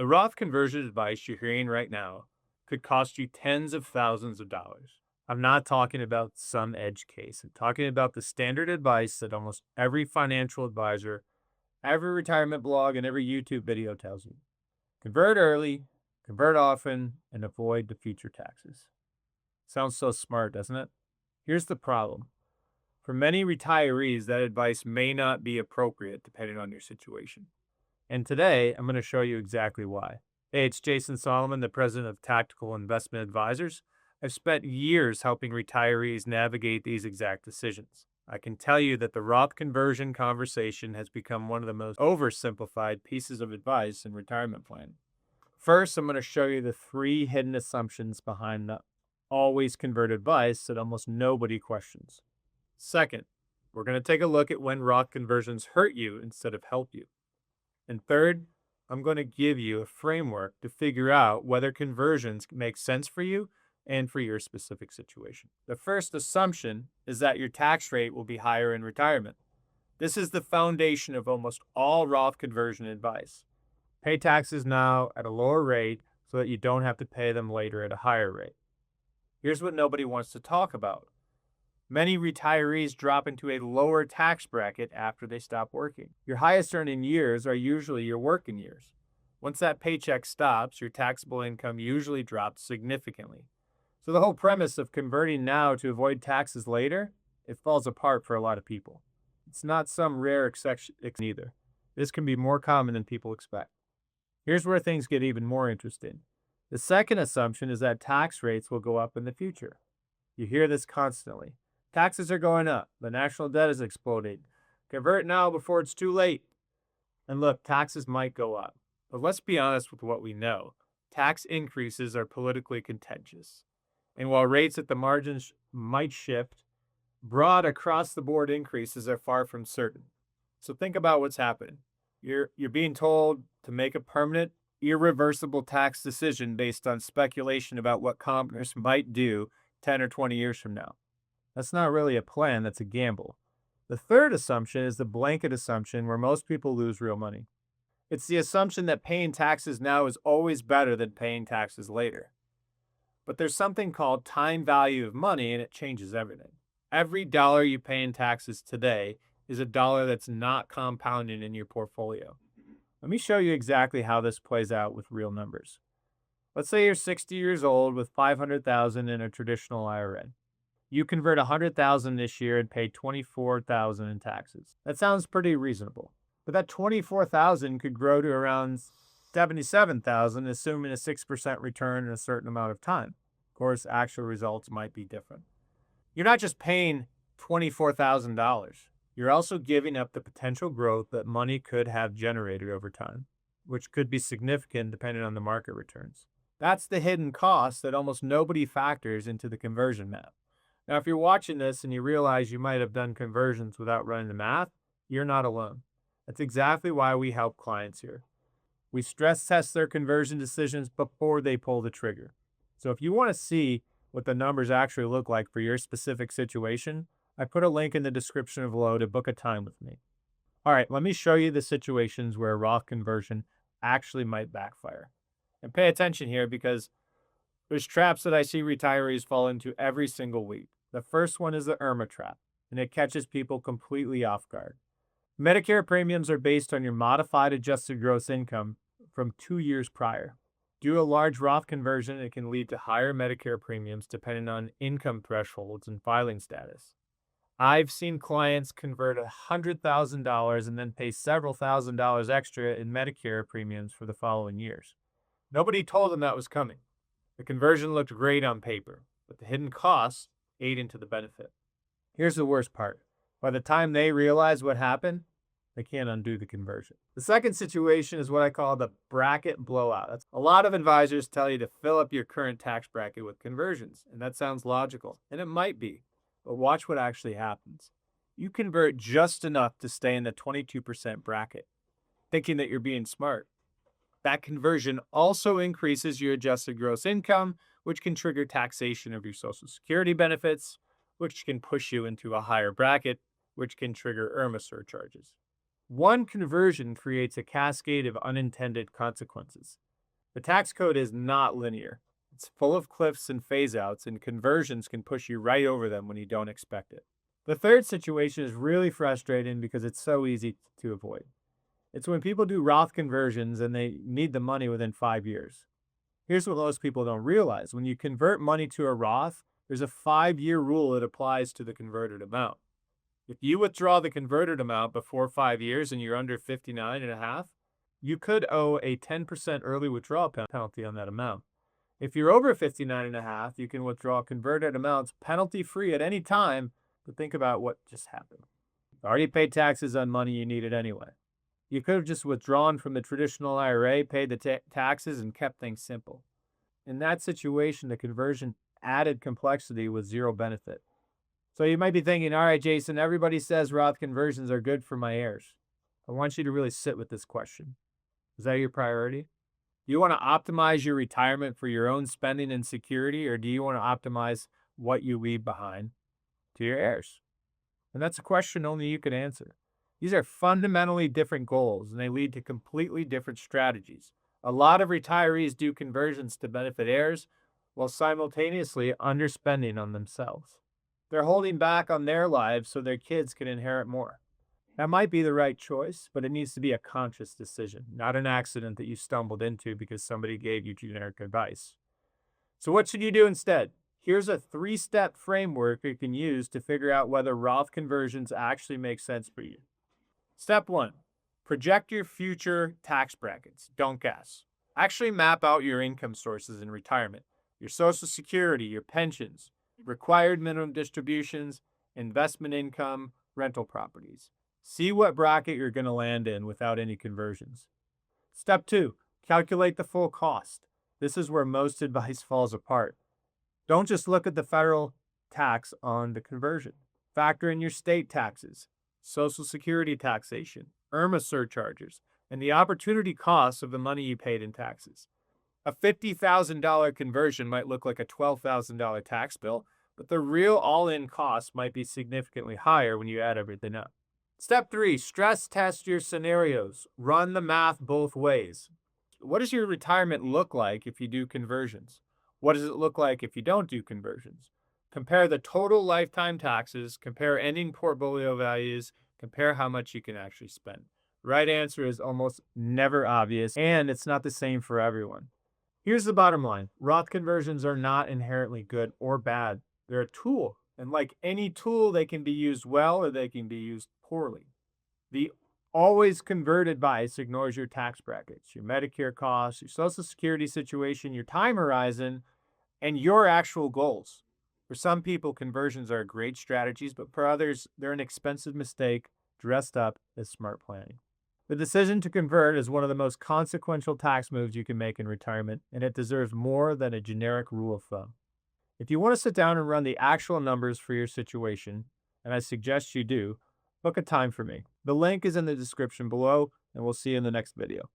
Roth conversion advice you're hearing right now could cost you tens of thousands of dollars. I'm not talking about some edge case. I'm talking about the standard advice that almost every financial advisor, every retirement blog, and every YouTube video tells you. Convert early, convert often, and avoid the future taxes. Sounds so smart, doesn't it? Here's the problem. For many retirees, that advice may not be appropriate depending on your situation. And today, I'm going to show you exactly why. Hey, it's Jason Solomon, the president of Tactical Investment Advisors. I've spent years helping retirees navigate these exact decisions. I can tell you that the Roth conversion conversation has become one of the most oversimplified pieces of advice in retirement planning. First, I'm going to show you the 3 hidden assumptions behind the always convert advice that almost nobody questions. Second, we're going to take a look at when Roth conversions hurt you instead of help you. And third, I'm going to give you a framework to figure out whether conversions make sense for you and for your specific situation. The first assumption is that your tax rate will be higher in retirement. This is the foundation of almost all Roth conversion advice. Pay taxes now at a lower rate so that you don't have to pay them later at a higher rate. Here's what nobody wants to talk about. Many retirees drop into a lower tax bracket after they stop working. Your highest earning years are usually your working years. Once that paycheck stops, your taxable income usually drops significantly. So the whole premise of converting now to avoid taxes later, it falls apart for a lot of people. It's not some rare exception either. This can be more common than people expect. Here's where things get even more interesting. The second assumption is that tax rates will go up in the future. You hear this constantly. Taxes are going up. The national debt is exploding. Convert now before it's too late. And look, taxes might go up. But let's be honest with what we know. Tax increases are politically contentious. And while rates at the margins might shift, broad across-the-board increases are far from certain. So think about what's happening. You're being told to make a permanent, irreversible tax decision based on speculation about what Congress might do 10 or 20 years from now. That's not really a plan, that's a gamble. The third assumption is the blanket assumption where most people lose real money. It's the assumption that paying taxes now is always better than paying taxes later. But there's something called time value of money, and it changes everything. Every dollar you pay in taxes today is a dollar that's not compounding in your portfolio. Let me show you exactly how this plays out with real numbers. Let's say you're 60 years old with $500,000 in a traditional IRA. You convert $100,000 this year and pay $24,000 in taxes. That sounds pretty reasonable. But that $24,000 could grow to around $77,000, assuming a 6% return in a certain amount of time. Of course, actual results might be different. You're not just paying $24,000. You're also giving up the potential growth that money could have generated over time, which could be significant depending on the market returns. That's the hidden cost that almost nobody factors into the conversion map. Now, if you're watching this and you realize you might have done conversions without running the math, you're not alone. That's exactly why we help clients here. We stress test their conversion decisions before they pull the trigger. So if you want to see what the numbers actually look like for your specific situation, I put a link in the description below to book a time with me. All right, let me show you the situations where a Roth conversion actually might backfire. And pay attention here because there's traps that I see retirees fall into every single week. The first one is the IRMAA trap, and it catches people completely off guard. Medicare premiums are based on your modified adjusted gross income from 2 years prior. Do a large Roth conversion, it can lead to higher Medicare premiums depending on income thresholds and filing status. I've seen clients convert $100,000 and then pay several $1,000s extra in Medicare premiums for the following years. Nobody told them that was coming. The conversion looked great on paper, but the hidden costs ate into the benefit. Here's the worst part. By the time they realize what happened, they can't undo the conversion. The second situation is what I call the bracket blowout. A lot of advisors tell you to fill up your current tax bracket with conversions, and that sounds logical, and it might be, but watch what actually happens. You convert just enough to stay in the 22% bracket, thinking that you're being smart. That conversion also increases your adjusted gross income, which can trigger taxation of your Social Security benefits, which can push you into a higher bracket, which can trigger IRMAA surcharges. One conversion creates a cascade of unintended consequences. The tax code is not linear. It's full of cliffs and phase outs, and conversions can push you right over them when you don't expect it. The third situation is really frustrating because it's so easy to avoid. It's when people do Roth conversions and they need the money within 5 years. Here's what most people don't realize. When you convert money to a Roth, there's a 5-year rule that applies to the converted amount. If you withdraw the converted amount before 5 years and you're under 59 and a half, you could owe a 10% early withdrawal penalty on that amount. If you're over 59 and a half, you can withdraw converted amounts penalty free at any time, but think about what just happened. You already paid taxes on money you needed anyway. You could have just withdrawn from the traditional IRA, paid the taxes, and kept things simple. In that situation, the conversion added complexity with zero benefit. So you might be thinking, all right, Jason, everybody says Roth conversions are good for my heirs. I want you to really sit with this question. Is that your priority? Do you want to optimize your retirement for your own spending and security, or do you want to optimize what you leave behind to your heirs? And that's a question only you can answer. These are fundamentally different goals, and they lead to completely different strategies. A lot of retirees do conversions to benefit heirs while simultaneously underspending on themselves. They're holding back on their lives so their kids can inherit more. That might be the right choice, but it needs to be a conscious decision, not an accident that you stumbled into because somebody gave you generic advice. So what should you do instead? Here's a 3-step framework you can use to figure out whether Roth conversions actually make sense for you. Step 1, project your future tax brackets. Don't guess. Actually map out your income sources in retirement, your Social Security, your pensions, required minimum distributions, investment income, rental properties. See what bracket you're going to land in without any conversions. Step 2, calculate the full cost. This is where most advice falls apart. Don't just look at the federal tax on the conversion. Factor in your state taxes, Social Security taxation, IRMAA surcharges, and the opportunity costs of the money you paid in taxes. A $50,000 conversion might look like a $12,000 tax bill, but the real all-in cost might be significantly higher when you add everything up. Step 3, stress test your scenarios. Run the math both ways. What does your retirement look like if you do conversions? What does it look like if you don't do conversions? Compare the total lifetime taxes, compare ending portfolio values, compare how much you can actually spend. Right answer is almost never obvious, and it's not the same for everyone. Here's the bottom line. Roth conversions are not inherently good or bad. They're a tool, and like any tool, they can be used well or they can be used poorly. The always convert advice ignores your tax brackets, your Medicare costs, your Social Security situation, your time horizon, and your actual goals. For some people, conversions are great strategies, but for others, they're an expensive mistake dressed up as smart planning. The decision to convert is one of the most consequential tax moves you can make in retirement, and it deserves more than a generic rule of thumb. If you want to sit down and run the actual numbers for your situation, and I suggest you do, book a time for me. The link is in the description below, and we'll see you in the next video.